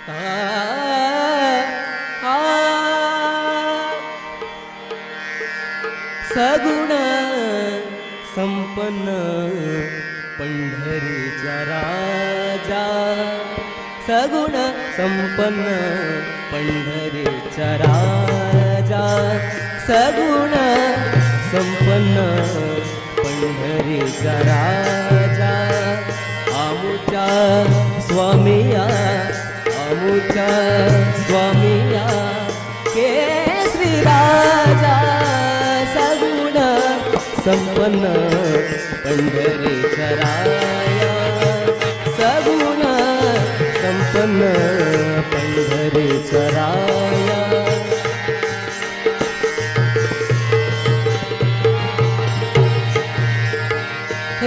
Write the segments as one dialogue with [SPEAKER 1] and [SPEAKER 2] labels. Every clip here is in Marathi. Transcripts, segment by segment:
[SPEAKER 1] आ, आ, सगुण संपन्न पंढरीचा राजा, सगुण संपन्न पंढरीचा राजा, सगुण संपन्न पंढरीचा राजा, आमुच्या स्वामिया, आमुच्या स्वामिया केसरी राजा, सगुण संपन्न पंढरीचा राया, सगुण संपन्न पंढरीचा राया.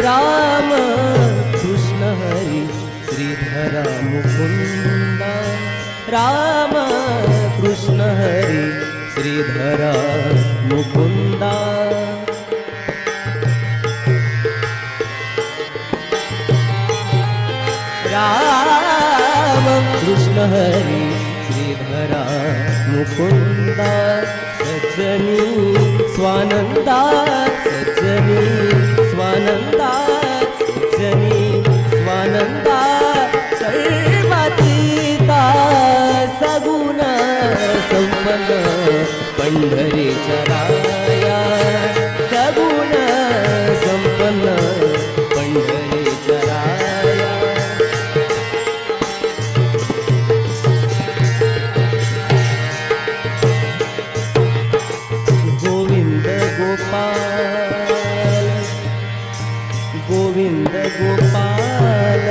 [SPEAKER 1] राम कृष्ण हरी श्रीधरा मुकुंदा, राम कृष्ण हरी श्रीधरा मुकुंदा, राम कृष्ण हरी श्रीधरा मुकुंदा, सज्जनी स्वानंदा, सज्जनी स्वानंदा, सज्जनी स्वानंदा, सर्वातीता सगुण संपन्न पंढरीचा राया, सगुण संपन्न पंढरीचा राया. गोविंद गोपाल, गोविंद गोपाल,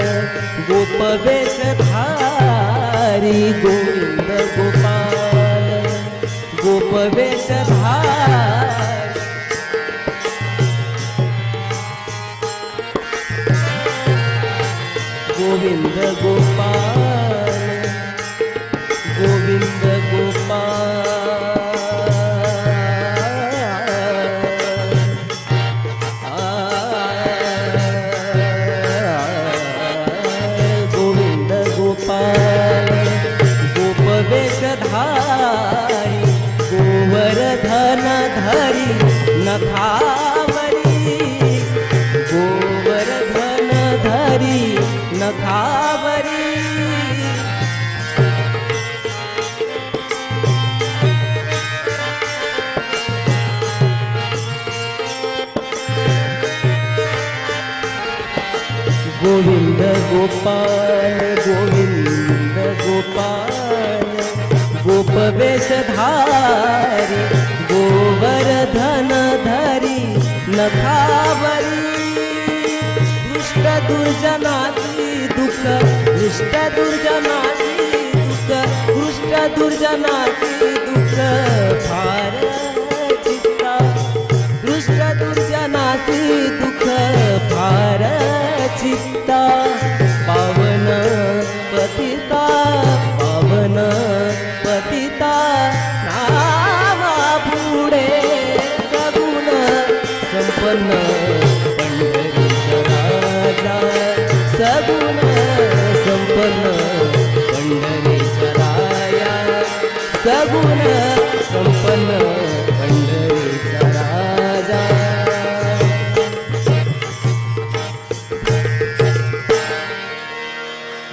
[SPEAKER 1] गोपवेशधारी, गोविंद गोपाल, गोपवेशधारी, गोविंद गोपाल, गोविंद गोपाल, गोविंद गोपाल, गोपवेशधारी, गोवर्धन धरी नखावरी, गोवर्धन धरी नखावरी, गोविंद गोपाल, गोविंद गोपाल, गोपवेशधारी, गोवर्धन धरी नखावरी, दुष्ट दुर्जनाची दुःख, दुष्ट दुर्जनाची दुःख, दुष्ट दुर्जनाची दुःख फार चित्ता, दुष्ट दुर्जनाची दुःख फार चित्ता, पावन पतिता, पावन पतिता, नावा पुढे सगुण संपन्न पंढरीचा राजा, सगुण संपन्न पंढरीचा राया, सगुण